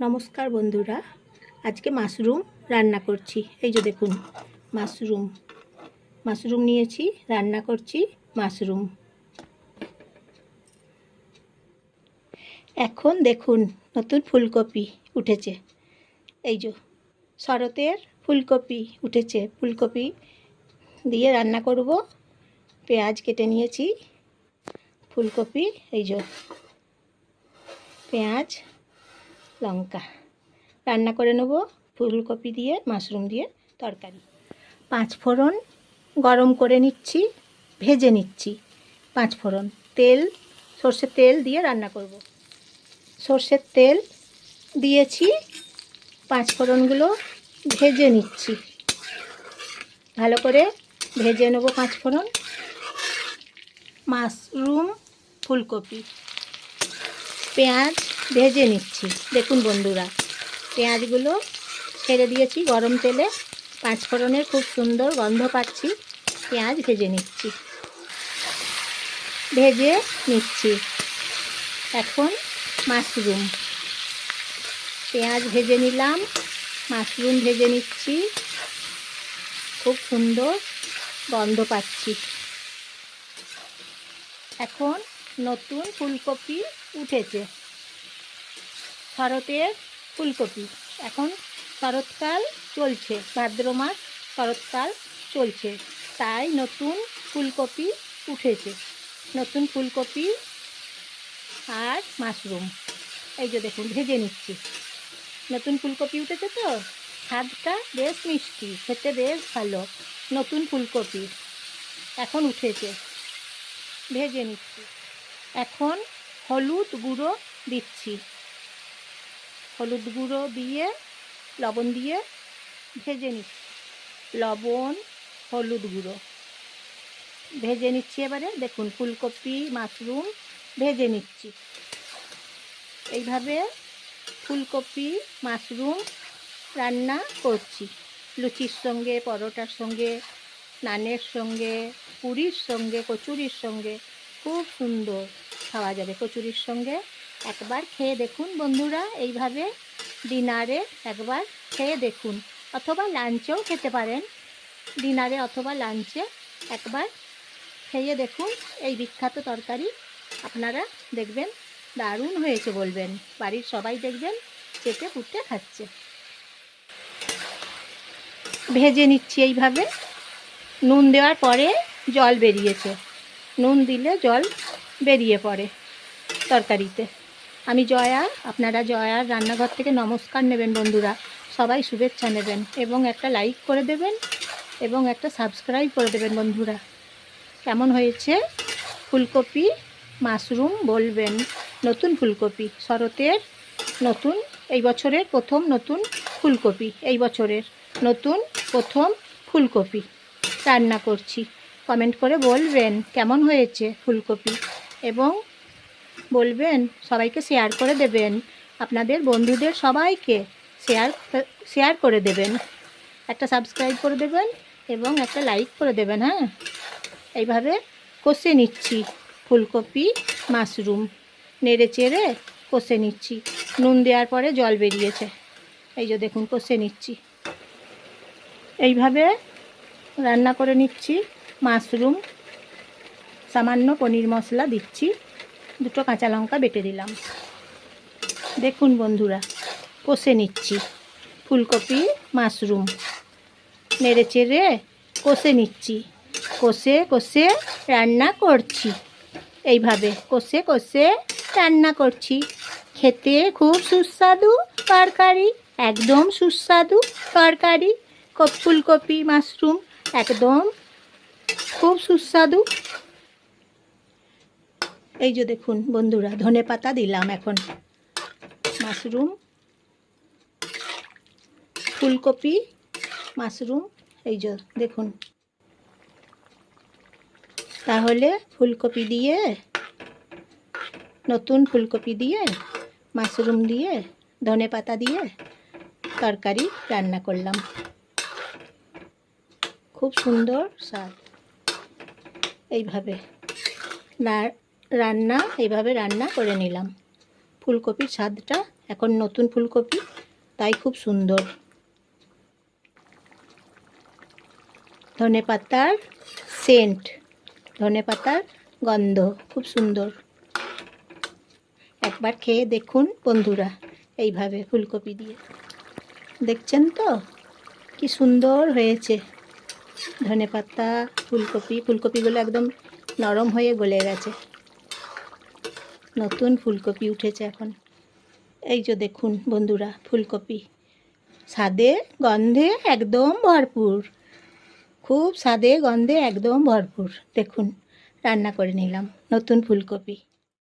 নমস্কার বন্ধুরা, আজকে মাশরুম রান্না করছি। এই যে দেখুন, মাশরুম নিয়েছি, রান্না করছি মাশরুম। এখন দেখুন নতুন ফুলকপি উঠেছে। এই যে শরতের ফুলকপি উঠেছে, ফুলকপি দিয়ে রান্না করব। পেঁয়াজ কেটে নিয়েছি, ফুলকপি, এই যে পেঁয়াজ লঙ্কা রান্না করে নেব ফুলকপি দিয়ে, মাশরুম দিয়ে তরকারি। 5 ফোড়ন গরম করে নিচ্ছি, ভেজে নিচ্ছি। 5 ফোড়ন, তেল, সর্ষের তেল দিয়ে রান্না করব। সর্ষের তেল দিয়েছি, 5 ফোড়নগুলো ভেজে নিচ্ছি। ভালো করে ভেজে নেব 5 ফোড়ন। মাশরুম, ফুলকপি, পেঁয়াজ ভেজে নিচ্ছি। দেখুন বন্ধুরা, পেঁয়াজগুলো ছেড়ে দিয়েছি গরম তেলে। 5 ফোড়নের খুব সুন্দর গন্ধ পাচ্ছি। পেঁয়াজ ভেজে নিচ্ছি। এখন মাশরুম, পেঁয়াজ ভেজে নিলাম, মাশরুম ভেজে নিচ্ছি। খুব সুন্দর গন্ধ পাচ্ছি। এখন নতুন ফুলকপি উঠেছে, শরতের ফুলকপি। এখন শরৎকাল চলছে, ভাদ্র মাস শরৎকাল চলছে, তাই নতুন ফুলকপি উঠেছে। নতুন ফুলকপি আর মাশরুম, এই যে দেখুন ভেজে নিচ্ছি। নতুন ফুলকপি উঠেছে তো স্বাদটা বেশ মিষ্টি, খেতে বেশ ভালো। নতুন ফুলকপি এখন উঠেছে, ভেজে নিচ্ছি। এখন হলুদ গুঁড়ো দিচ্ছি। হলুদ গুঁড়ো দিয়ে লবণ দিয়ে ভেজে নিচ্ছি। লবণ, হলুদ গুঁড়ো ভেজে নিচ্ছি। এবারে দেখুন ফুলকপি, মাশরুম ভেজে নিচ্ছি। এইভাবে ফুলকপি মাশরুম রান্না করছি। লুচির সঙ্গে, পরোটার সঙ্গে, নানের সঙ্গে, পুরির সঙ্গে, কচুরির সঙ্গে খুব সুন্দর খাওয়া যাবে। কচুরির সঙ্গে একবার খেয়ে দেখুন বন্ধুরা, এইভাবে ডিনারে একবার খেয়ে দেখুন, অথবা লাঞ্চেও খেতে পারেন। ডিনারে অথবা লাঞ্চে একবার খেয়ে দেখুন এই বিখ্যাত তরকারি। আপনারা দেখবেন দারুণ হয়েছে বলবেন, বাড়ির সবাই দেখবেন চেটে পুটে খাচ্ছে। ভেজে নিচ্ছি এইভাবে। নুন দেওয়ার পরে জল বেরিয়েছে, নুন দিলে জল বেরিয়ে পড়ে তরকারিতে। আমি জয়া, আপনারা জয়ার রান্নাঘর থেকে নমস্কার নেবেন বন্ধুরা, সবাই শুভেচ্ছা নেবেন এবং একটা লাইক করে দেবেন এবং একটা সাবস্ক্রাইব করে দেবেন বন্ধুরা। কেমন হয়েছে ফুলকপি মাশরুম বলবেন। নতুন ফুলকপি, শরতের নতুন, এই বছরের প্রথম নতুন ফুলকপি, এই বছরের নতুন প্রথম ফুলকপি রান্না করছি। কমেন্ট করে বলবেন কেমন হয়েছে ফুলকপি, এবং বলবেন সবাইকে শেয়ার করে দেবেন, আপনাদের বন্ধুদের সবাইকে শেয়ার করে দেবেন, একটা সাবস্ক্রাইব করে দেবেন এবং একটা লাইক করে দেবেন। হ্যাঁ, এইভাবে কষে নিচ্ছি ফুলকপি মাশরুম, নেড়ে চেড়ে কষে নিচ্ছি। নুন দেওয়ার পরে জল বেরিয়েছে, এই যে দেখুন কষে নিচ্ছি। এইভাবে রান্না করে নিচ্ছি মাশরুম। সামান্য পনির মশলা দিচ্ছি, 2টো কাঁচা লঙ্কা বেটে দিলাম। দেখুন বন্ধুরা, কষে নিচ্ছি ফুলকপি মাশরুম, নেড়ে চেড়ে কষে নিচ্ছি। কষে কষে রান্না করছি, এইভাবে কষে কষে রান্না করছি। খেতে খুব সুস্বাদু তরকারি, একদম সুস্বাদু তরকারি। ফুলকপি মাশরুম একদম খুব সুস্বাদু। এই যে দেখুন বন্ধুরা, ধনেপাতা দিলাম। এখন মাশরুম, ফুলকপি মাশরুম, এই যে দেখুন। তাহলে ফুলকপি দিয়ে, নতুন ফুলকপি দিয়ে, মাশরুম দিয়ে, ধনেপাতা দিয়ে তরকারি রান্না করলাম। খুব সুন্দর স্বাদ। এইভাবে রান্না করে নিলাম। ফুলকপির স্বাদটা, এখন নতুন ফুলকপি তাই খুব সুন্দর। ধনেপাতার সেন্ট, ধনেপাতার গন্ধ খুব সুন্দর। একবার খেয়ে দেখুন বন্ধুরা, এইভাবে ফুলকপি দিয়ে। দেখছেন তো কি সুন্দর হয়েছে ধনেপাতা, ফুলকপি। ফুলকপিগুলো একদম নরম হয়ে গলে গেছে, নতুন ফুলকপি উঠেছে এখন। এই যে দেখুন বন্ধুরা, ফুলকপি স্বাদে গন্ধে একদম ভরপুর, খুব স্বাদে গন্ধে একদম ভরপুর। দেখুন রান্না করে নিলাম নতুন ফুলকপি।